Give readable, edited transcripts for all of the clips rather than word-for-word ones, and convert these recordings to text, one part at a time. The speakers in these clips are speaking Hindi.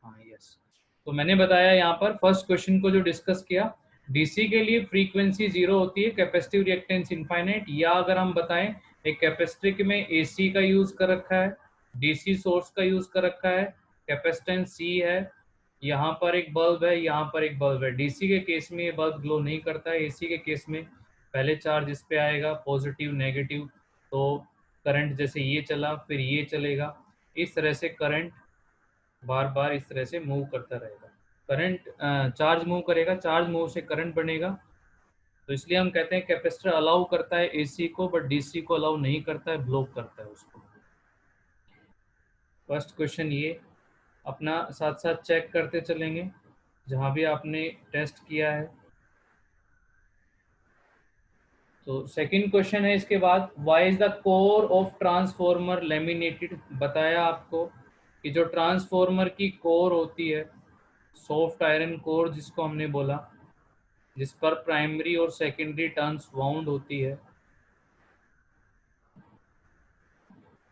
हाँ यस। तो मैंने बताया यहाँ पर फर्स्ट क्वेश्चन को जो डिस्कस किया, डीसी के लिए फ्रीक्वेंसी 0 होती है, कैपेसिटिव रिएक्टेंस इनफाइनाइट, या अगर हम बताएं एक कैपेसिटर में एसी का यूज कर रखा है, डीसी सोर्स का यूज कर रखा है, कैपेसिटेंस सी है, यहाँ पर एक बल्ब है, यहाँ पर एक बल्ब है। डीसी के केस में ये बल्ब ग्लो नहीं करता है, एसी के केस में पहले चार्ज इस पे आएगा पॉजिटिव नेगेटिव, तो करंट जैसे ये चला फिर ये चलेगा, इस तरह से करंट बार बार इस तरह से मूव करता रहेगा। करंट चार्ज मूव करेगा, चार्ज मूव से करंट बनेगा, तो इसलिए हम कहते हैं कैपेसिटर अलाउ करता है एसी को, बट डीसी को अलाउ नहीं करता है, ब्लॉक करता है उसको। फर्स्ट क्वेश्चन ये, अपना साथ साथ चेक करते चलेंगे जहाँ भी आपने टेस्ट किया है। तो सेकंड क्वेश्चन है इसके बाद, why is the core of transformer laminated. बताया आपको कि जो ट्रांसफॉर्मर की कोर होती है, सॉफ्ट आयरन कोर जिसको हमने बोला, जिस पर प्राइमरी और सेकेंडरी टर्न्स वाउंड होती है।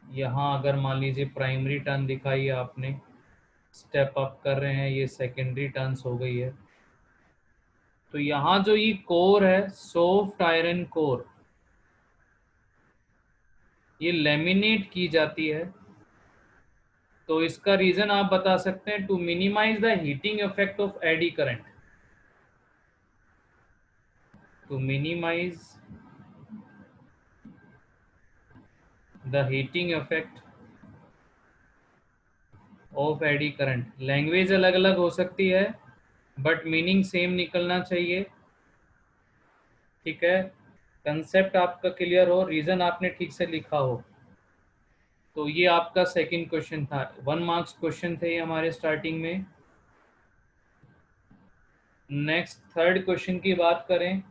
यहाँ अगर मान लीजिए प्राइमरी टर्न दिखाई है आपने, स्टेप अप कर रहे हैं, ये सेकेंडरी टर्न्स हो गई है। तो यहाँ जो ये कोर है, सॉफ्ट आयरन कोर, ये लेमिनेट की जाती है। तो इसका रीजन आप बता सकते हैं, to minimize the heating effect of eddy current, to minimize the heating effect of eddy current. Language अलग अलग हो सकती है बट मीनिंग सेम निकलना चाहिए, ठीक है। कंसेप्ट आपका क्लियर हो, रीजन आपने ठीक से लिखा हो। तो ये आपका सेकंड क्वेश्चन था, 1 मार्क्स क्वेश्चन थे ये हमारे स्टार्टिंग में। नेक्स्ट थर्ड क्वेश्चन की बात करें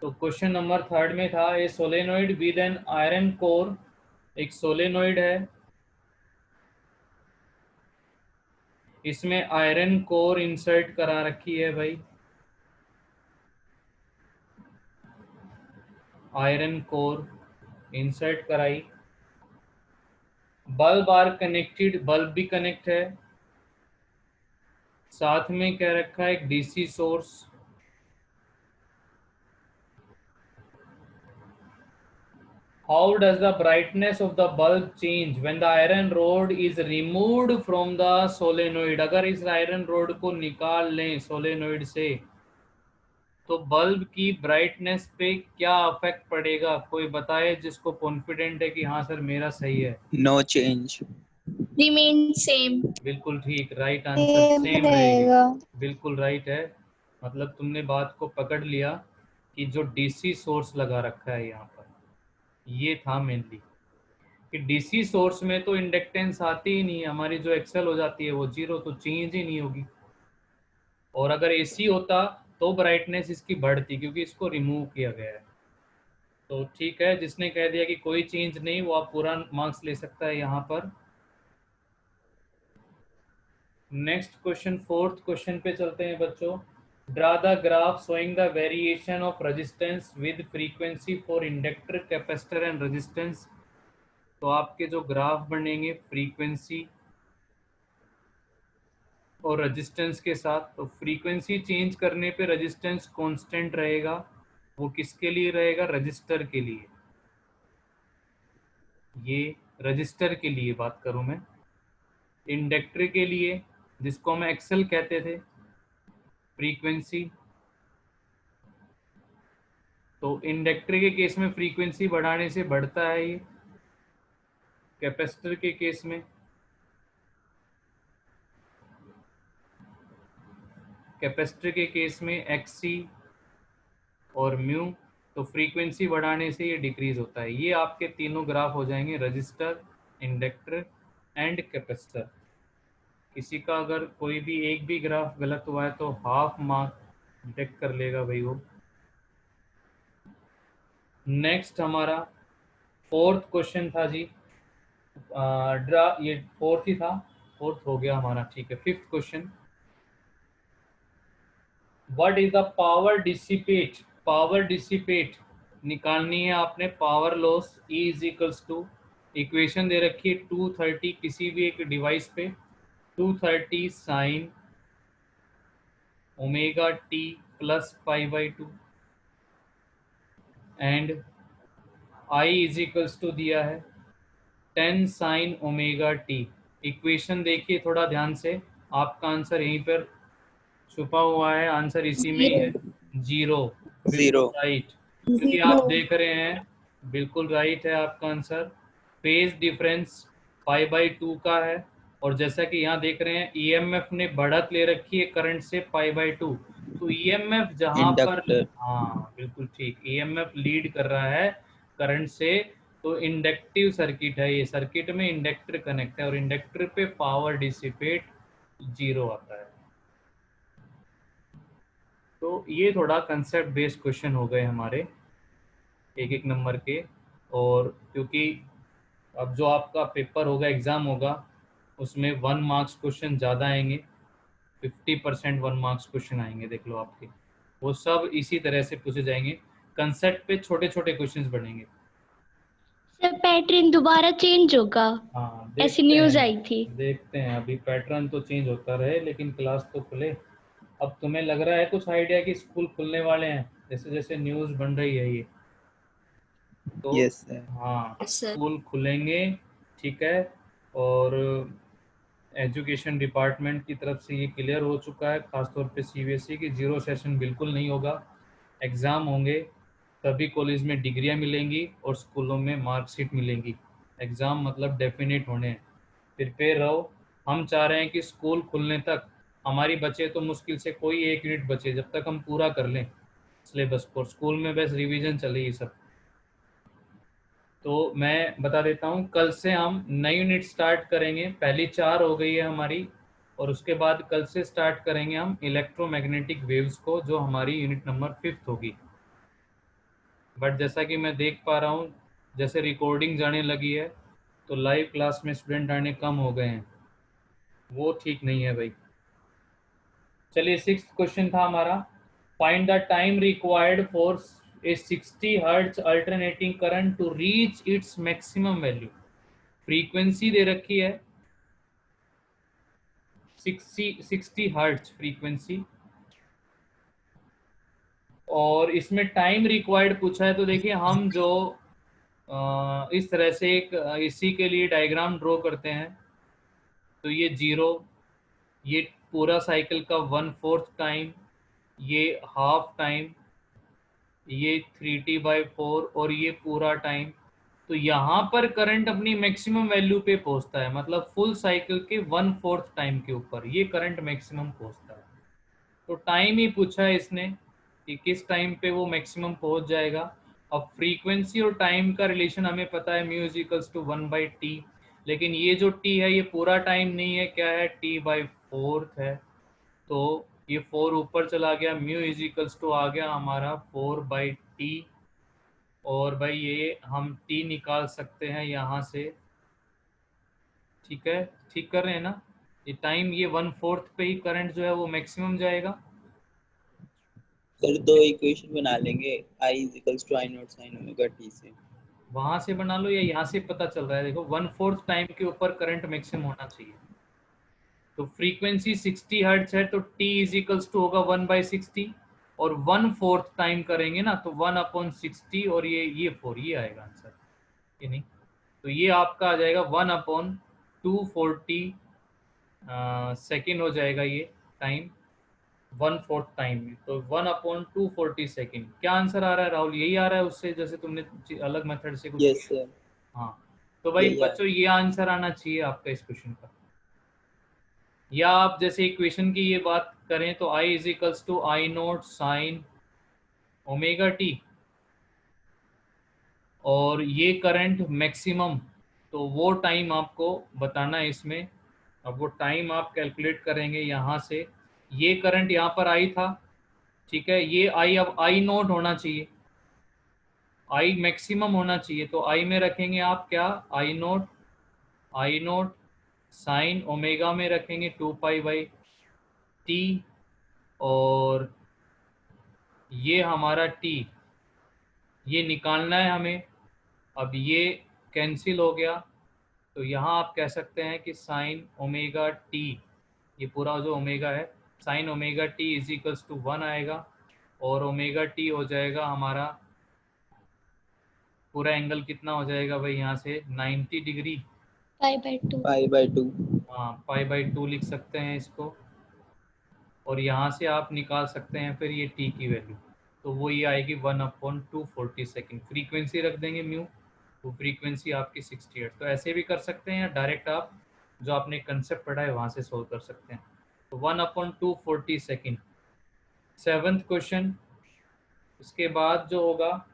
तो क्वेश्चन नंबर थर्ड में था, a solenoid with an iron core, एक सोलेनोइड है, इसमें आयरन कोर इंसर्ट करा रखी है भाई, आयरन कोर इंसर्ट कराई। बल्ब आर कनेक्टेड, बल्ब भी कनेक्ट है, साथ में क्या रखा है, एक DC source. How does the brightness of the bulb change when the iron rod is removed from the solenoid? अगर इस आयरन रोड को निकाल लें सोलेनोइड से तो बल्ब की ब्राइटनेस पे क्या इफेक्ट पड़ेगा? कोई बताए जिसको कॉन्फिडेंट है कि हाँ सर मेरा सही है। No change, remain same. बिल्कुल ठीक, राइट आंसर, सेम रहेगी। बिल्कुल राइट है, मतलब तुमने बात को पकड़ लिया कि जो डीसी सोर्स लगा रखा है यहाँ पर, ये था मेनली कि डीसी सोर्स में तो इंडक्टेंस आती ही नहीं है हमारी, जो एक्सेल हो जाती है वो 0, तो चेंज ही नहीं होगी। और अगर एसी होता तो ब्राइटनेस इसकी बढ़ती, क्योंकि इसको रिमूव किया गया है। तो ठीक है, जिसने कह दिया कि कोई चेंज नहीं, वो आप पूरा मार्क्स ले सकता है यहाँ पर। नेक्स्ट क्वेश्चन, फोर्थ क्वेश्चन पे चलते हैं बच्चों। Draw the graph showing the variation of resistance with frequency for inductor, capacitor and resistance. तो आपके जो ग्राफ बनेंगे फ्रीक्वेंसी और रेजिस्टेंस के साथ, तो फ्रीक्वेंसी चेंज करने पे रेजिस्टेंस कांस्टेंट रहेगा, वो किसके लिए रहेगा, रजिस्टर के लिए। ये रजिस्टर के लिए बात करूं मैं, इंडक्टर के लिए जिसको हम एक्सेल कहते थे, फ्रीक्वेंसी। तो इंडक्टर के केस में फ्रीक्वेंसी बढ़ाने से बढ़ता है ये, कैपेसिटर के केस में, कैपेसिटर के केस में एक्सी और म्यू, तो फ्रीक्वेंसी बढ़ाने से ये डिक्रीज होता है। ये आपके तीनों ग्राफ हो जाएंगे, रजिस्टर, इंडक्टर एंड कैपेसिटर। किसी का अगर कोई भी एक भी ग्राफ गलत हुआ है तो हाफ मार्क डिटेक्ट कर लेगा भाई वो। नेक्स्ट हमारा फोर्थ क्वेश्चन था जी, ड्रा, ये फोर्थ ही था, फोर्थ हो गया हमारा, ठीक है। Fifth question, what is the power dissipate, power dissipate निकालनी है आपने, power loss E is equals to equation दे रखी है 230 किसी भी एक डिवाइस पे 230 sine omega t plus π/2 and I is equals to दिया है 10 साइन ओमेगा टी। इक्वेशन देखिए थोड़ा ध्यान से, आपका आंसर यहीं पर छुपा हुआ है, आंसर इसी में ही है, 0। बिल्कुल 0 राइट, क्योंकि आप देख रहे हैं, बिल्कुल राइट है आपका आंसर। फेज डिफरेंस π/2 का है, और जैसा कि यहाँ देख रहे हैं ईएमएफ ने बढ़त ले रखी है करंट से π/2, तो ईएमएफ जहाँ पर, इंडक्टर। हाँ बिल्कुल ठीक, ईएमएफ लीड कर रहा है करंट से, तो इंडक्टिव सर्किट है ये, सर्किट में इंडक्टर कनेक्ट है और इंडक्टर पे पावर डिसिपेट 0 आता है। तो ये थोड़ा कंसेप्ट बेस्ड क्वेश्चन हो गए हमारे एक एक नंबर के। और क्योंकि अब जो आपका पेपर होगा, एग्ज़ाम होगा, उसमें 1 मार्क्स क्वेश्चन ज़्यादा आएंगे, 50% 1 मार्क्स क्वेश्चन आएंगे, देख लो आपके, वो सब इसी तरह से पूछे जाएंगे। कंसेप्ट पे छोटे छोटे क्वेश्चंस बनेंगे। सर पैटर्न दोबारा चेंज होगा, हाँ ऐसी देखते न्यूज आई थी। हैं, देखते हैं, अभी पैटर्न तो चेंज होता रहे लेकिन क्लास तो खुले। अब तुम्हें लग रहा है कुछ आइडिया कि स्कूल खुलने वाले हैं, जैसे जैसे न्यूज़ बन रही है ये, तो यस सर। हाँ Yes, sir. स्कूल खुलेंगे, ठीक है। और एजुकेशन डिपार्टमेंट की तरफ से ये क्लियर हो चुका है, खासतौर पे सीबीएसई की, 0 सेशन बिल्कुल नहीं होगा, एग्ज़ाम होंगे, सभी कॉलेज में डिग्रियां मिलेंगी और स्कूलों में मार्कशीट मिलेंगी। एग्ज़ाम मतलब डेफिनेट होने हैं, प्रिपेयर रहो। हम चाह रहे हैं कि स्कूल खुलने तक हमारी बचे तो मुश्किल से कोई 1 यूनिट बचे, जब तक हम पूरा कर लें सिलेबस को, स्कूल में बस रिवीजन चलेगी सब। तो मैं बता देता हूँ, कल से हम नई यूनिट स्टार्ट करेंगे, पहली 4 हो गई है हमारी, और उसके बाद कल से स्टार्ट करेंगे हम इलेक्ट्रोमैग्नेटिक वेव्स को, जो हमारी यूनिट नंबर 5 होगी। बट जैसा कि मैं देख पा रहा हूँ, जैसे रिकॉर्डिंग जाने लगी है तो लाइव क्लास में स्टूडेंट आने कम हो गए हैं, वो ठीक नहीं है भाई। चलिए 6th क्वेश्चन था हमारा, find the time required for a 60 hertz alternating current to reach its maximum value. Frequency दे रखी है 60 हर्ट्ज फ्रीक्वेंसी, और इसमें टाइम रिक्वायर्ड पूछा है। तो देखिए हम जो इस तरह से एक इसी के लिए डायग्राम ड्रॉ करते हैं, तो ये 0, ये पूरा साइकिल का 1/4 टाइम, ये हाफ टाइम, ये 3t/4, और ये पूरा टाइम। तो यहाँ पर करंट अपनी मैक्सिमम वैल्यू पे पहुँचता है, मतलब फुल साइकिल के 1/4 टाइम के ऊपर ये करंट मैक्सिमम पहुँचता है। तो टाइम ही पूछा है इसने कि किस टाइम पे वो मैक्सिमम पहुँच जाएगा। अब फ्रीक्वेंसी और टाइम का रिलेशन हमें पता है, mu is equals to 1/t, लेकिन ये जो t है ये पूरा टाइम नहीं है, क्या है, t/4 है। तो ये 4 ऊपर चला गया, म्यू इज इक्वल्स टू आ गया हमारा 4/t, और भाई ये हम t निकाल सकते हैं यहाँ से, ठीक है, ठीक कर रहे हैं ना, ये टाइम, ये 1/4 पे ही करंट जो है वो मैक्सिमम जाएगा। सर दो इक्वेशन बना लेंगे, I is equals to I0 sin omega t से। वहां से बना लो या यहाँ से पता चल रहा है, देखो 1/4 टाइम के ऊपर करंट मैक्सिमम होना चाहिए। तो फ्रीक्वेंसी 60 हर्ट्ज है तो t इज इक्वल्स टू होगा 1/60, और 1/4 टाइम करेंगे ना तो 1/60, और ये 4, ये आएगा आंसर, ये नहीं, तो ये आपका आ जाएगा 1/240 सेकेंड हो जाएगा ये टाइम, 1/4 टाइम में, तो 1/240 सेकेंड। क्या आंसर आ रहा है राहुल, यही आ रहा है उससे, जैसे तुमने अलग मेथड से कुछ यस किया? सर। हाँ, तो भाई यही बच्चों ये आंसर आना चाहिए आपका इस क्वेश्चन का। या आप जैसे इक्वेशन की ये बात करें तो I is equals to I0 sine omega t, और ये करंट मैक्सिमम, तो वो टाइम आपको बताना है इसमें। अब वो टाइम आप कैलकुलेट करेंगे यहाँ से, ये करंट यहाँ पर आई था, ठीक है, ये I अब I0 होना चाहिए, I मैक्सिमम होना चाहिए, तो I में रखेंगे आप क्या, I0 साइन ओमेगा में रखेंगे 2π/t, और ये हमारा t, ये निकालना है हमें। अब ये कैंसिल हो गया, तो यहाँ आप कह सकते हैं कि साइन ओमेगा टी, ये पूरा जो ओमेगा है, sine omega t is equals to 1 आएगा, और ओमेगा टी हो जाएगा हमारा पूरा एंगल कितना हो जाएगा भाई यहाँ से 90 डिग्री, π/2। π/2। हाँ π/2 लिख सकते हैं इसको। और यहाँ से आप निकाल सकते हैं फिर ये टी की वैल्यू, तो वो ये आएगी 1/240 सेकेंड। फ्रीक्वेंसी रख देंगे म्यू, वो फ्रीक्वेंसी आपकी 68। तो ऐसे भी कर सकते हैं या डायरेक्ट आप जो आपने कंसेप्ट पढ़ा है वहाँ से सोल्व कर सकते हैं। तो 1/240 सेकेंड। 7th क्वेश्चन, इसके बाद जो होगा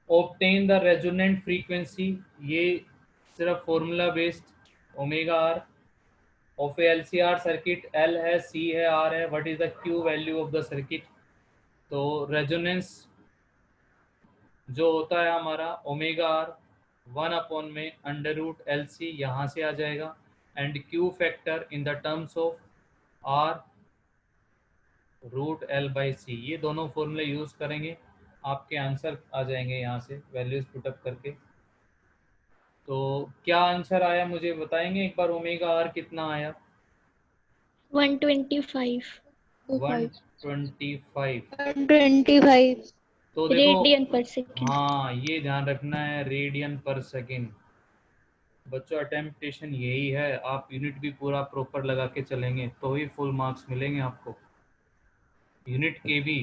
ऑब्टेन द रेजोनेंट फ्रीक्वेंसी, ये सिर्फ formula based omega r of a LCR circuit, L है, C है, R है, what is the Q value of the circuit. तो रेजोनेंस जो होता है हमारा ओमेगा आर 1 में √LC यहाँ से आ जाएगा, and Q factor in the terms of R √L/C। ये दोनों फॉर्मूले यूज करेंगे, आपके आंसर आ जाएंगे यहाँ से वैल्यूज पुटअप करके। तो क्या आंसर आया मुझे बताएंगे एक बार, ओमेगा आर कितना आया? 125 125। 125 तो देखो, रेडियन पर सेकेंड। हाँ ये ध्यान रखना है, रेडियन पर सेकेंड। बच्चों अटेम्प्टेशन यही है, आप यूनिट भी पूरा प्रॉपर लगा के चलेंगे तो ही फुल मार्क्स मिलेंगे आपको, यूनिट के भी,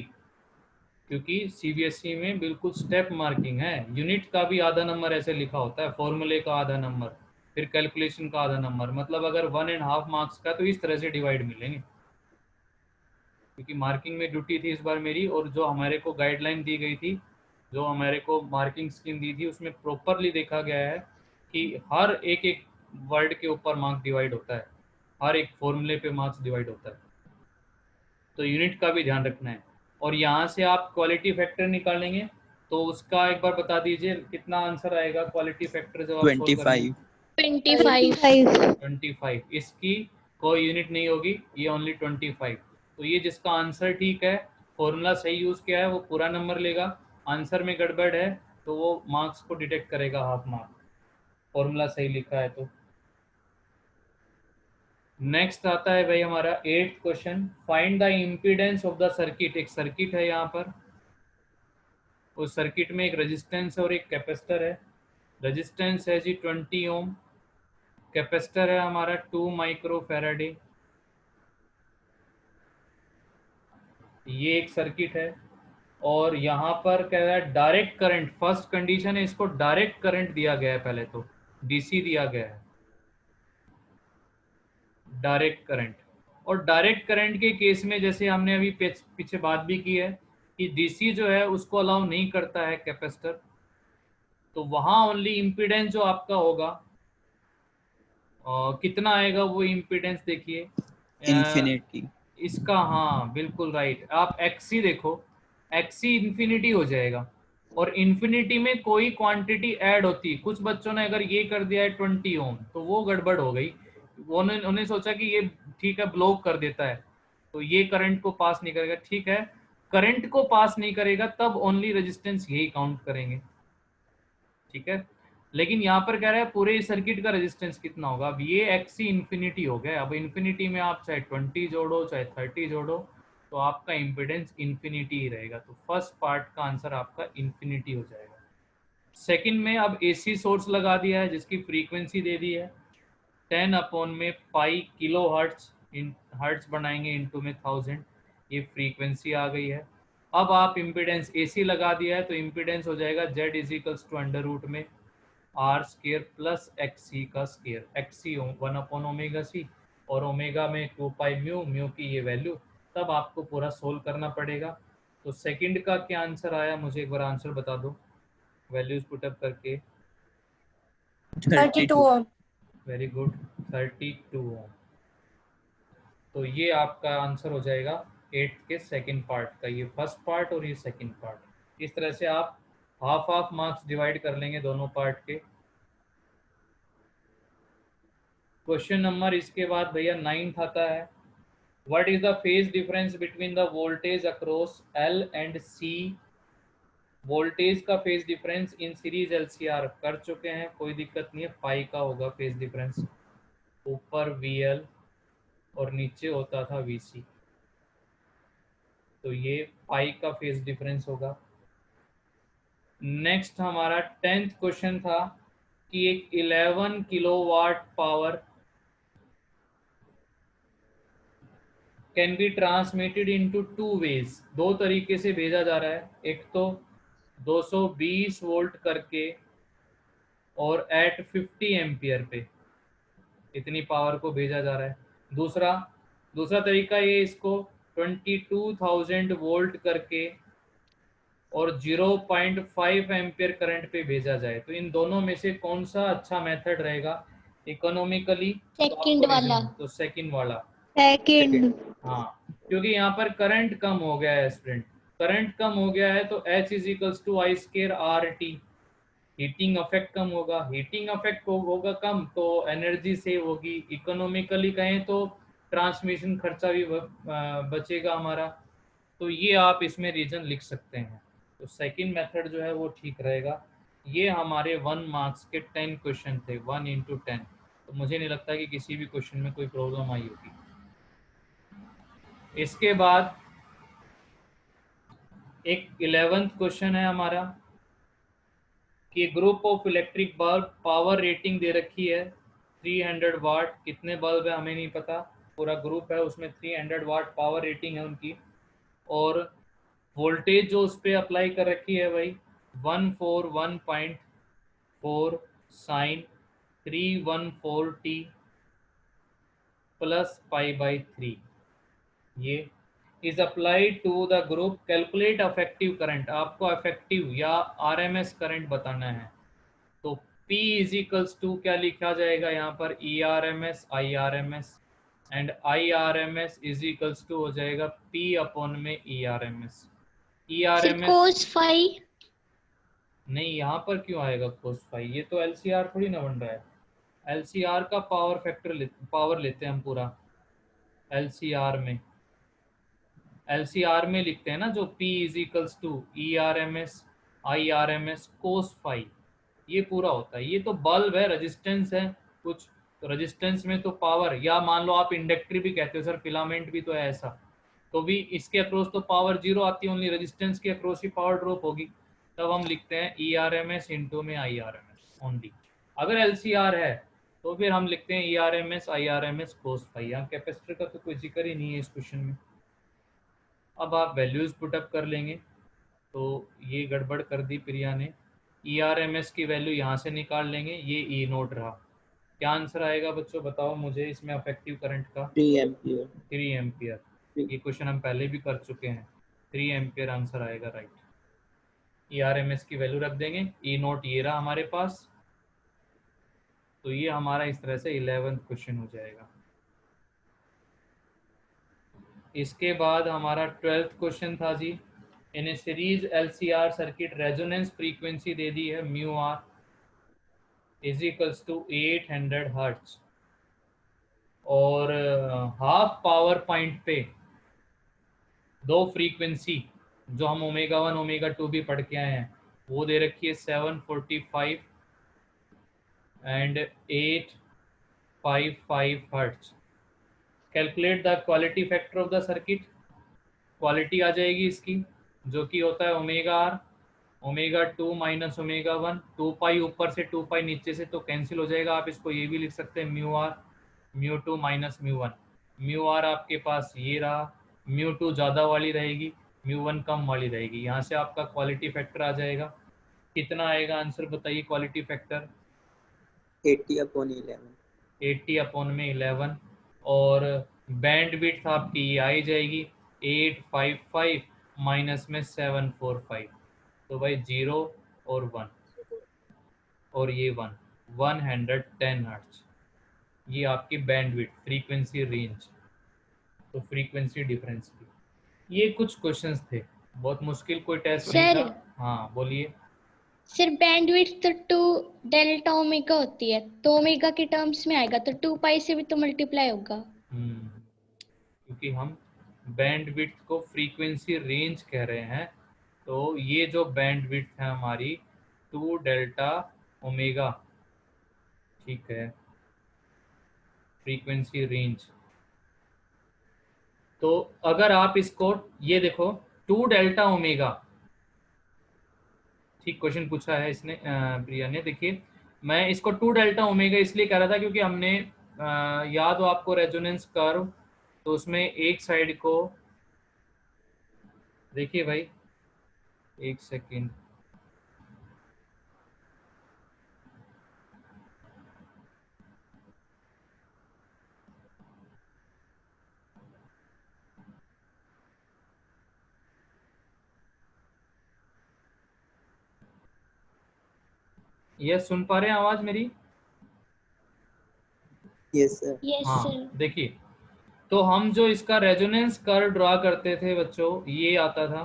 क्योंकि CBSE में बिल्कुल स्टेप मार्किंग है। यूनिट का भी आधा नंबर ऐसे लिखा होता है, फॉर्मूले का आधा नंबर, फिर कैलकुलेशन का आधा नंबर, मतलब अगर 1.5 मार्क्स का तो इस तरह से डिवाइड मिलेंगे। क्योंकि मार्किंग में ड्यूटी थी इस बार मेरी, और जो हमारे को गाइडलाइन दी गई थी, जो हमारे को मार्किंग स्कीम दी थी, उसमें प्रॉपरली देखा गया है कि हर एक एक वर्ड के ऊपर मार्क्स डिवाइड होता है, हर एक फॉर्मूले पे मार्क्स डिवाइड होता है। तो यूनिट का भी ध्यान रखना है। और यहाँ से आप क्वालिटी फैक्टर निकालेंगे, तो उसका एक बार बता दीजिए कितना आंसर आएगा क्वालिटी फैक्टर जब आप सोल्व करेंगे? 25। 25। 25। इसकी कोई यूनिट नहीं होगी, ये ओनली 25। तो ये जिसका आंसर ठीक है, फॉर्मूला सही यूज किया है, वो पूरा नंबर लेगा। आंसर में गड़बड़ है तो वो मार्क्स को डिटेक्ट करेगा हाफ मार्क, फॉर्मूला सही लिखा है तो। नेक्स्ट आता है भाई हमारा 8th question, find the impedance of the circuit. एक सर्किट है यहाँ पर, उस सर्किट में एक रेजिस्टेंस और एक कैपेसिटर है। रेजिस्टेंस है जी 20 ओम, कैपेसिटर है हमारा 2 माइक्रो फैराडे। ये एक सर्किट है, और यहाँ पर क्या है, डायरेक्ट करंट, फर्स्ट कंडीशन है, इसको डायरेक्ट करंट दिया गया है, पहले तो डीसी दिया गया है, डायरेक्ट करंट। और डायरेक्ट करंट के केस में जैसे हमने अभी पीछे बात भी की है कि डीसी जो है उसको अलाउ नहीं करता है कैपेसिटर, तो वहां ओनली इम्पीडेंस जो आपका होगा कितना आएगा, वो इम्पीडेंस देखिए इन्फिनिटी। इसका, हाँ बिल्कुल राइट। आप एक्सी देखो, एक्सी इन्फिनिटी हो जाएगा, और इन्फिनिटी में कोई क्वांटिटी ऐड होती, कुछ बच्चों ने अगर ये कर दिया है 20 ओम तो वो गड़बड़ हो गई, उन्होंने सोचा कि ये ठीक है ब्लॉक कर देता है तो ये करंट को पास नहीं करेगा। ठीक है, करंट को पास नहीं करेगा तब ओनली रेजिस्टेंस यही काउंट करेंगे, ठीक है। लेकिन यहाँ पर कह रहा है पूरे सर्किट का रेजिस्टेंस कितना होगा। अब ये एक्सी इन्फिनिटी हो गया, अब इन्फिनिटी में आप चाहे 20 जोड़ो चाहे 30 जोड़ो तो आपका इम्पिडेंस इन्फिनिटी ही रहेगा। तो फर्स्ट पार्ट का आंसर आपका इन्फिनिटी हो जाएगा। सेकंड में अब एसी सोर्स लगा दिया है जिसकी फ्रीक्वेंसी दे दी है 10/पाई किलो हर्ट्ज, हर्ट्ज बनाएंगे इनटू में 1000, ये फ्रीक्वेंसी आ गई है। अब आप इम्पिडेंस एसी लगा दिया है तो इम्पिडेंस हो जाएगा Z equals to under root में आर स्केयर प्लस एक्सी का स्केयर, एक्सी 1/ओमेगा c, और ओमेगा में 2 पाई म्यू, म्यू की ये वैल्यू, तब आपको पूरा सोल्व करना पड़ेगा। तो सेकंड का क्या आंसर आया मुझे एक बार आंसर बता दो वैल्यूज पुटअप करके। 32 ओम। वेरी गुड, 32 ओम। तो ये आपका आंसर हो जाएगा 8 के सेकंड पार्ट का, ये फर्स्ट पार्ट और ये सेकंड पार्ट। इस तरह से आप हाफ हाफ मार्क्स डिवाइड कर लेंगे दोनों पार्ट के। क्वेश्चन नंबर इसके बाद भैया 9th आता है, what is the phase difference between the voltage across L and C voltage का phase difference in series LCR कर चुके हैं, कोई दिक्कत नहीं है, पाई का होगा फेज डिफरेंस, ऊपर वीएल और नीचे होता था वीसी, तो ये पाई का फेज डिफरेंस होगा। नेक्स्ट हमारा 10th क्वेश्चन था कि एक 11 kilowatt power can be transmitted into two ways, दो तरीके से भेजा जा रहा है, एक तो 220 वोल्ट करके और एट 50 एम्पियर पे इतनी पावर को भेजा जा रहा है। दूसरा तरीका ये इसको 22,000 वोल्ट करके और 0.5 एम्पियर करंट पे भेजा जाए, तो इन दोनों में से कौन सा अच्छा मेथड रहेगा इकोनॉमिकली? सेकंड वाला। तो सेकंड वाला। सेकंड। हाँ, क्योंकि यहाँ पर करंट कम हो गया है स्टूडेंट, करंट कम हो गया है तो H is to I square R t, heating effect कम होगा, हीटिंग इफेक्ट होगा कम तो एनर्जी सेव होगी, इकोनॉमिकली कहें तो ट्रांसमिशन खर्चा भी बचेगा हमारा, तो ये आप इसमें रीजन लिख सकते हैं। तो सेकंड मेथड जो है वो ठीक रहेगा। ये हमारे 1 मार्क्स के 10 क्वेश्चन थे, 1 into 10, तो मुझे नहीं लगता कि किसी भी क्वेश्चन में कोई प्रॉब्लम आई होगी। इसके बाद एक 11th क्वेश्चन है हमारा कि group of electric bulb, power rating दे रखी है 300 वाट, कितने बल्ब है हमें नहीं पता, पूरा ग्रुप है उसमें 300 वाट पावर रेटिंग है उनकी, और वोल्टेज जो उस पर अप्लाई कर रखी है भाई 141.4 साइन 314t प्लस π/3, ये is applied to the group, calculate effective current, आपको अफेक्टिव या आरएमएस करंट बताना है, तो P इज इक्वल्स टू क्या लिखा जाएगा यहाँ पर, ERMS IRMS, and IRMS is equals to हो जाएगा P अपॉन में ERMS। ERMS cos phi। नहीं, यहाँ पर क्यों आएगा cos phi, ये तो LCR थोड़ी ना बन रहा है, LCR का पावर फैक्टर पावर लेते हैं हम पूरा, LCR में लिखते हैं ना जो P is equals to ERMS IRMS cos phi, ये पूरा होता है। ये तो बल्ब है, रेजिस्टेंस है कुछ, तो रेजिस्टेंस में तो पावर, या मान लो आप इंडक्टर भी कहते हो सर, फिलामेंट भी तो है ऐसा, तो भी इसके अक्रॉस तो पावर जीरो आती है, ओनली रेजिस्टेंस के अक्रॉस ही पावर ड्रॉप होगी, तब हम लिखते हैं ERMS इंटू में IRMS ओनली। अगर LCR है तो फिर हम लिखते हैं ERMS IRMS cos phi, यहाँ कैपेसिटर का तो कोई जिक्र ही नहीं है इस क्वेश्चन में। अब आप वैल्यूज पुटअप कर लेंगे, तो ये गड़बड़ कर दी प्रिया ने, ERMS की वैल्यू यहाँ से निकाल लेंगे, ये E नोट रहा, क्या आंसर आएगा बच्चों बताओ मुझे इसमें अफेक्टिव करंट का? 3 एम्पियर। 3 एम्पियर, ये क्वेश्चन हम पहले भी कर चुके हैं, 3 एम्पियर आंसर आएगा, राइट। ERMS की वैल्यू रख देंगे, E नोट ये रहा हमारे पास, तो ये हमारा इस तरह से 11th क्वेश्चन हो जाएगा। इसके बाद हमारा 12th क्वेश्चन था जी, in a series LCR circuit resonance frequency दे दी है mu r is equals to 800 hertz, और हाफ पावर पॉइंट पे दो फ्रीक्वेंसी जो हम ओमेगा 1 ओमेगा 2 भी पढ़ के आए हैं वो दे रखी है 745 and 855 hertz. Calculate the quality factor of the circuit, quality आ जाएगी इसकी जो कि होता है omega r, omega 2 minus omega 1, 2 pi ऊपर से 2 पाई नीचे से तो कैंसिल हो जाएगा, आप इसको ये भी लिख सकते हैं mu r mu 2 minus mu 1, mu r आपके पास ये रहा, म्यू 2 ज़्यादा वाली रहेगी, म्यू 1 कम वाली रहेगी, यहाँ से आपका क्वालिटी फैक्टर आ जाएगा, कितना आएगा आंसर बताइए क्वालिटी फैक्टर? 80/11। 80/11, और बैंड विड्थ आपकी ये आई जाएगी 855 माइनस में 745, तो भाई 0 और 1 और ये 110 हर्ट्ज, ये आपकी बैंड विड्थ फ्रीक्वेंसी रेंज, तो फ्रीक्वेंसी डिफरेंस की। ये कुछ क्वेश्चंस थे, बहुत मुश्किल कोई टेस्ट नहीं सर। था। हाँ बोलिए। सर बैंडविड्थ तो 2 डेल्टा ओमेगा होती है, तो ओमेगा के टर्म्स में आएगा तो 2 पाई से भी तो मल्टीप्लाई होगा। क्योंकि हम बैंड विड्थ को फ्रीक्वेंसी रेंज कह रहे हैं, तो ये जो बैंड विड्थ है हमारी 2 डेल्टा ओमेगा, ठीक है, फ्रीक्वेंसी रेंज। तो अगर आप इसको ये देखो 2 डेल्टा ओमेगा, ठीक क्वेश्चन पूछा है इसने प्रिया ने। देखिए मैं इसको 2 डेल्टा ओमेगा इसलिए कह रहा था क्योंकि हमने याद हो आपको रेजोनेंस कर्व, तो उसमें एक साइड को देखिए भाई, एक सेकेंड, ये सुन पा रहे हैं आवाज मेरी? Yes sir. यस हाँ सर। देखिए, तो हम जो इसका रेजोनेंस कर्व ड्रा करते थे बच्चों, ये आता था,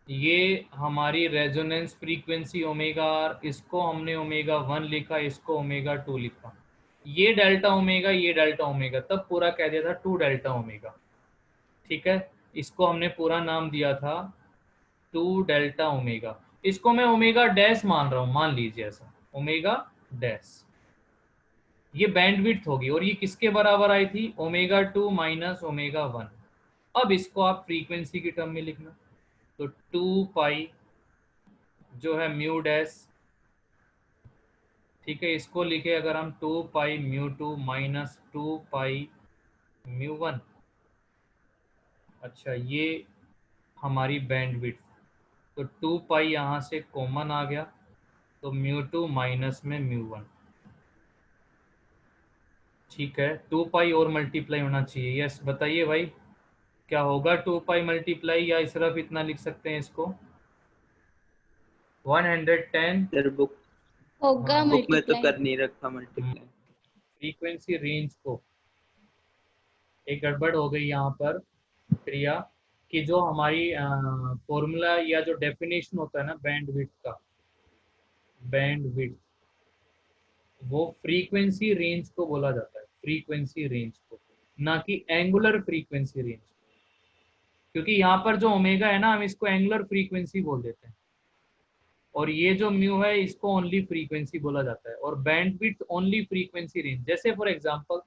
ये हमारी रेजोनेंस फ्रीक्वेंसी ओमेगा आर, इसको हमने ओमेगा 1 लिखा, इसको ओमेगा 2 लिखा, ये डेल्टा ओमेगा, ये डेल्टा ओमेगा, तब पूरा कह दिया था 2 डेल्टा ओमेगा, ठीक है। इसको हमने पूरा नाम दिया था 2 डेल्टा ओमेगा। इसको मैं ओमेगा डैश मान रहा हूं, मान लीजिए ऐसा, ओमेगा डैश, ये बैंडविड्थ होगी। और ये किसके बराबर आई थी? Omega 2 minus omega 1। अब इसको आप फ्रीक्वेंसी की टर्म में लिखना, तो 2 पाई जो है म्यू डैश, ठीक है, इसको लिखे अगर हम 2 पाई म्यू 2 माइनस 2 पाई म्यू 1। अच्छा, ये हमारी बैंडविड्थ, तो 2 पाई यहाँ से कॉमन आ गया, तो म्यू 2 माइनस में म्यू 1, ठीक है। 2 पाई और मल्टीप्लाई होना चाहिए। यस बताइए भाई, क्या होगा 2 पाई मल्टीप्लाई, या सिर्फ इतना लिख सकते हैं इसको 110? सर बुक होगा बुक में तो मल्टीप्लाई। कर नहीं रखा मल्टीप्लाई। फ्रीक्वेंसी रेंज को, एक गड़बड़ हो गई यहाँ पर क्रिया, कि जो हमारी फॉर्मूला या जो डेफिनेशन होता है ना बैंडविड्थ का, बैंडविड्थ वो फ्रीक्वेंसी रेंज को बोला जाता है, फ्रीक्वेंसी रेंज को, ना कि एंगुलर फ्रीक्वेंसी रेंज, क्योंकि यहाँ पर जो ओमेगा है ना, हम इसको एंगुलर फ्रीक्वेंसी बोल देते हैं, और ये जो म्यू है इसको ओनली फ्रीक्वेंसी बोला जाता है, और बैंडविड्थ ओनली फ्रीक्वेंसी रेंज। जैसे फॉर एग्जांपल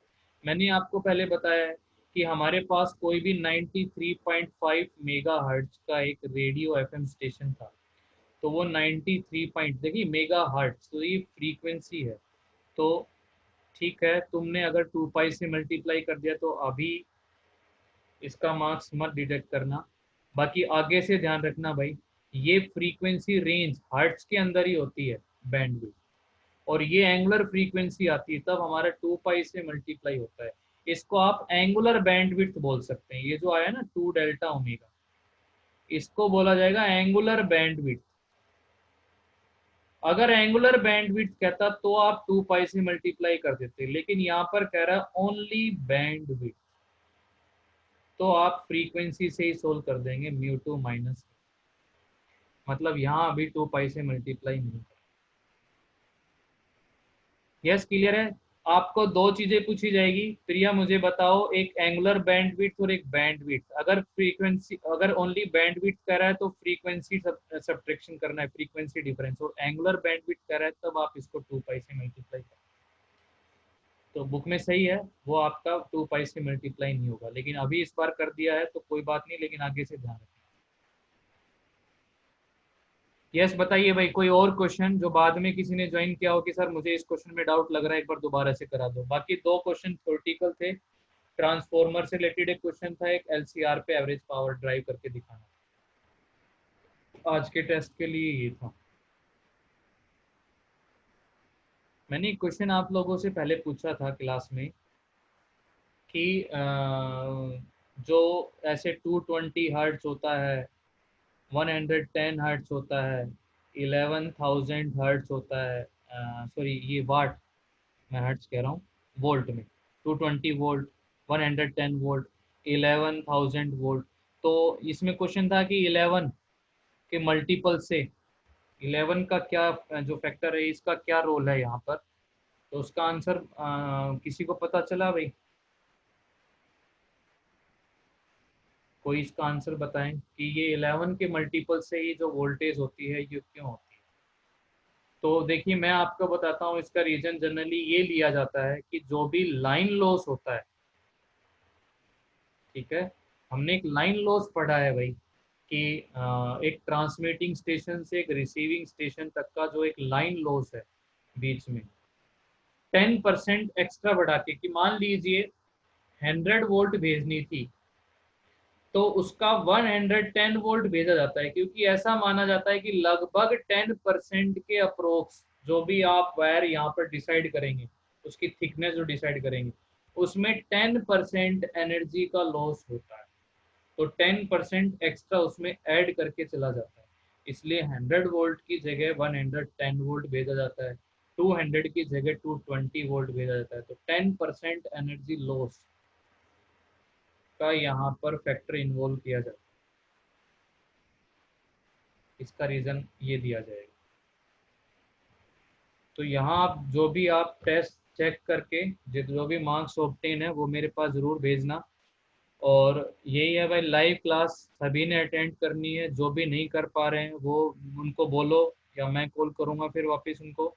मैंने आपको पहले बताया है कि हमारे पास कोई भी 93.5 मेगाहर्ट्ज का एक रेडियो एफएम स्टेशन था, तो वो 93 पॉइंट, देखिए मेगा हर्ट्ज, तो ये फ्रीक्वेंसी है। तो ठीक है, तुमने अगर 2 पाई से मल्टीप्लाई कर दिया तो अभी इसका मार्क्स मत डिडक्ट करना, बाकी आगे से ध्यान रखना भाई, ये फ्रीक्वेंसी रेंज हर्ट्ज के अंदर ही होती है बैंडविड्थ, और ये एंगुलर फ्रीक्वेंसी आती है तब हमारा 2 पाई से मल्टीप्लाई होता है। इसको आप एंगुलर बैंडविड्थ बोल सकते हैं, ये जो आया ना 2 डेल्टा ओमेगा, इसको बोला जाएगा एंगुलर बैंडविड्थ। अगर एंगुलर बैंडविड्थ कहता तो आप 2 पाई से मल्टीप्लाई कर देते, लेकिन यहाँ पर कह रहा है ओनली बैंडविड्थ, तो आप फ्रीक्वेंसी से ही सोल्व कर देंगे म्यू 2 माइनस, मतलब यहाँ अभी 2 पाई से मल्टीप्लाई नहीं। यस क्लियर है? आपको दो चीजें पूछी जाएगी, प्रिया मुझे बताओ, एक एंगुलर बैंडविड्थ और एक बैंडविड्थ। अगर फ्रीक्वेंसी, अगर ओनली बैंडविड्थ कह रहा है तो फ्रीक्वेंसी सब्ट्रैक्शन करना है, फ्रीक्वेंसी डिफरेंस, और एंगुलर बैंडविड्थ कह रहा है तब आप इसको 2 पाई से मल्टीप्लाई करें। तो बुक में सही है, वो आपका 2 पाई से मल्टीप्लाई नहीं होगा, लेकिन अभी इस बार कर दिया है तो कोई बात नहीं, लेकिन आगे से ध्यान रखें। यस बताइए भाई, कोई और क्वेश्चन जो बाद में किसी ने ज्वाइन किया हो कि सर मुझे इस क्वेश्चन में डाउट लग रहा है, एक बार दोबारा से करा दो। बाकी दो क्वेश्चन थ्योरेटिकल थे, ट्रांसफॉर्मर से रिलेटेड एक क्वेश्चन था, एक एलसीआर पे एवरेज पावर ड्राइव करके दिखाना। आज के टेस्ट के लिए ये था। मैंने एक क्वेश्चन आप लोगों से पहले पूछा था क्लास में कि जो ऐसे 220 हर्ट्ज होता है, 110 हर्ट्ज होता है, 11,000 हर्ट्ज होता है, सॉरी ये वाट, मैं हर्ट्ज कह रहा हूँ, वोल्ट में 220 वोल्ट, 110 वोल्ट, 11,000 वोल्ट। तो इसमें क्वेश्चन था कि 11 के मल्टीपल से 11 का क्या जो फैक्टर है, इसका क्या रोल है यहाँ पर, तो उसका आंसर किसी को पता चला भाई? कोई इसका आंसर बताएं कि ये 11 के मल्टीपल से ही जो वोल्टेज होती है ये क्यों होती है। तो देखिए मैं आपको बताता हूँ इसका रीजन जनरली ये लिया जाता है कि जो भी लाइन लॉस होता है, ठीक है, हमने एक लाइन लॉस पढ़ा है भाई कि एक ट्रांसमिटिंग स्टेशन से एक रिसीविंग स्टेशन तक का जो एक लाइन लॉस है बीच में 10% एक्स्ट्रा बढ़ा के, कि मान लीजिए 100 वोल्ट भेजनी थी तो उसका 110 वोल्ट भेजा जाता है, क्योंकि ऐसा माना जाता है कि लगभग 10% के अप्रोक्स जो भी आप वायर यहाँ पर डिसाइड करेंगे, उसकी थिकनेस जो डिसाइड करेंगे, उसमें 10% एनर्जी का लॉस होता है। तो 10% एक्स्ट्रा उसमें ऐड करके चला जाता है, इसलिए 100 वोल्ट की जगह 110 वोल्ट भेजा जाता है, 200 की जगह 220 वोल्ट भेजा जाता है। तो 10% एनर्जी लॉस का यहाँ पर फैक्टर इन्वॉल्व किया जाता है, इसका रीजन ये दिया जाएगा। तो यहाँ आप जो भी आप टेस्ट चेक करके जो भी मार्क्स ऑब्टेन है वो मेरे पास ज़रूर भेजना। और यही है भाई, लाइव क्लास सभी ने अटेंड करनी है, जो भी नहीं कर पा रहे हैं वो उनको बोलो या मैं कॉल करूँगा फिर वापस उनको,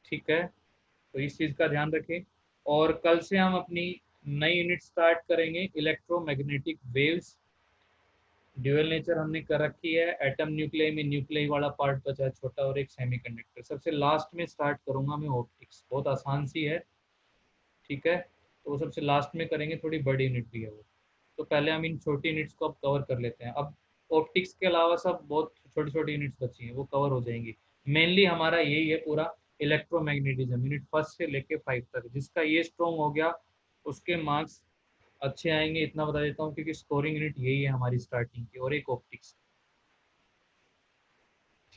ठीक है। तो इस चीज़ का ध्यान रखें। और कल से हम अपनी नई यूनिट स्टार्ट करेंगे, इलेक्ट्रोमैग्नेटिक वेव्स। ड्यूअल नेचर हमने कर रखी है, एटम न्यूक्लियई में न्यूक्लियई वाला पार्ट बचा है छोटा, और एक सेमीकंडक्टर। सबसे लास्ट में स्टार्ट करूंगा मैं ऑप्टिक्स, बहुत आसान सी है, ठीक है। तो वो सबसे लास्ट में करेंगे, थोड़ी बड़ी यूनिट भी है वो। तो पहले हम इन छोटी यूनिट्स को अब कवर कर लेते हैं। अब ऑप्टिक्स के अलावा सब बहुत छोटी छोटी यूनिट्स बची हैं, वो कवर हो जाएंगी। मेनली हमारा यही है पूरा इलेक्ट्रोमैग्नेटिज्म, यूनिट 1 से लेके 5 तक। जिसका ये स्ट्रॉन्ग हो गया उसके मार्क्स अच्छे आएंगे, इतना बता देता हूँ, क्योंकि स्कोरिंग यूनिट यही है हमारी स्टार्टिंग की, और एक ऑप्टिक्स,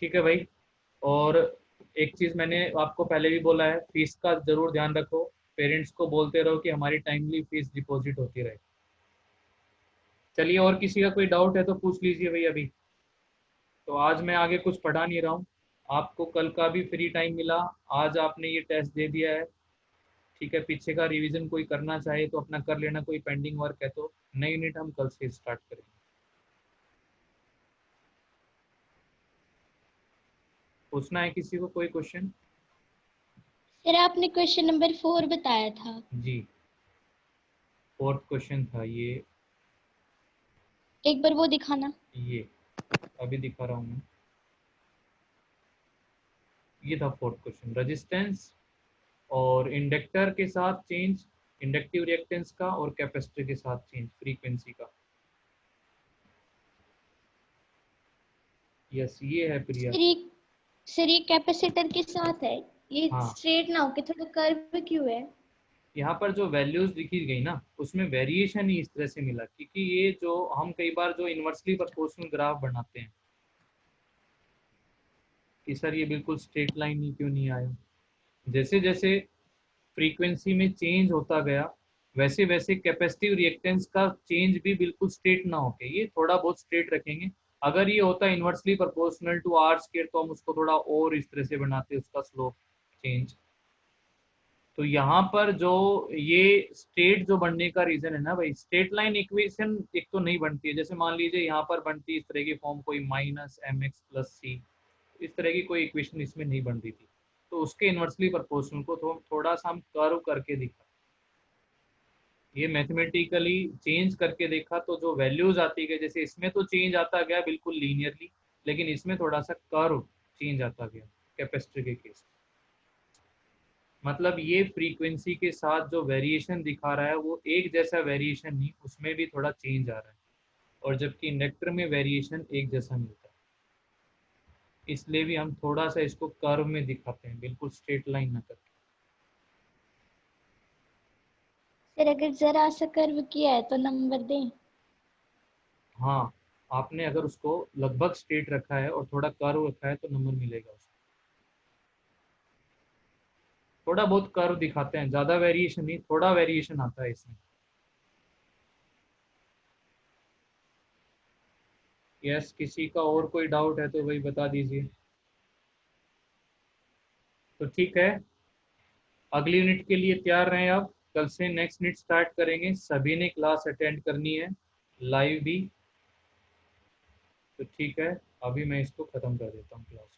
ठीक है भाई। और एक चीज़ मैंने आपको पहले भी बोला है, फीस का ज़रूर ध्यान रखो, पेरेंट्स को बोलते रहो कि हमारी टाइमली फीस डिपॉजिट होती रहे। चलिए, और किसी का कोई डाउट है तो पूछ लीजिए भाई अभी। तो आज मैं आगे कुछ पढ़ा नहीं रहा हूँ, आपको कल का भी फ्री टाइम मिला, आज आपने ये टेस्ट दे दिया है, ठीक है। पीछे का रिवीजन कोई करना चाहे तो अपना कर लेना, कोई पेंडिंग वर्क है तो। नई यूनिट हम कल से स्टार्ट करेंगे। पूछना है किसी को कोई क्वेश्चन? सर आपने क्वेश्चन नंबर 4 बताया था। जी, 4th क्वेश्चन था ये। एक बार वो दिखाना। ये अभी दिखा रहा हूँ मैं, ये था 4th क्वेश्चन। रेजिस्टेंस और इंडक्टर के साथ चेंज, इंडक्टिव रिएक्टेंस का, और कैपेसिटर के साथ चेंज फ्रीक्वेंसी का। यस, ये है प्रिया। सर ये कैपेसिटर के साथ है, ये हाँ, स्ट्रेट ना होके थोड़ा कर्व क्यों है? यहाँ पर जो वैल्यूज लिखी गई ना उसमें वेरिएशन ही इस तरह से मिला, क्योंकि ये जो हम कई बार जो इन्वर्सली प्रोपोर्शनल ग्राफ बनाते हैं कि सर ये बिल्कुल स्ट्रेट लाइन ही क्यों नहीं आया, जैसे जैसे फ्रीक्वेंसी में चेंज होता गया वैसे वैसे कैपेसिटिव रिएक्टेंस का चेंज भी बिल्कुल स्ट्रेट ना होके ये थोड़ा बहुत स्ट्रेट रखेंगे। अगर ये होता inversely proportional to r square तो हम उसको थोड़ा और इस तरह से बनाते उसका स्लोप चेंज। तो यहाँ पर जो ये स्ट्रेट जो बनने का रीजन है ना भाई, स्ट्रेट लाइन इक्वेशन एक तो नहीं बनती है, जैसे मान लीजिए यहाँ पर बनती है इस तरह की फॉर्म, कोई -mx+c, इस तरह की कोई इक्वेशन इसमें नहीं बन रही थी। तो उसके इन्वर्सली प्रोपोर्शनल को थोड़ा सा हम कर्व करके दिखा, ये मैथमेटिकली चेंज करके देखा, तो जो वैल्यूज आती गई, जैसे इसमें तो चेंज आता गया बिल्कुल लीनियरली, लेकिन इसमें थोड़ा सा कर्व चेंज आता गया कैपेसिटर के केस। मतलब ये फ्रीक्वेंसी के साथ जो वेरिएशन दिखा रहा है वो एक जैसा वेरिएशन नहीं, उसमें भी थोड़ा चेंज आ रहा है, और जबकि इंडक्टर में वेरिएशन एक जैसा मिलता है। इसलिए भी हम थोड़ा सा इसको कर्व में दिखाते हैं, बिल्कुल स्ट्रेट लाइन ना करके। सर अगर जरा सा कर्व किया है तो नंबर दें? हाँ, आपने अगर उसको लगभग स्ट्रेट रखा है और थोड़ा कर्व रखा है तो नंबर मिलेगा उसको। थोड़ा बहुत कर्व दिखाते हैं, ज़्यादा वेरिएशन नहीं, थोड़ा वेरिएशन आता है इसमें। यस, किसी का और कोई डाउट है तो वही बता दीजिए। तो ठीक है, अगली यूनिट के लिए तैयार रहें। अब कल से नेक्स्ट यूनिट स्टार्ट करेंगे, सभी ने क्लास अटेंड करनी है, लाइव भी। तो ठीक है, अभी मैं इसको खत्म कर देता हूँ क्लास।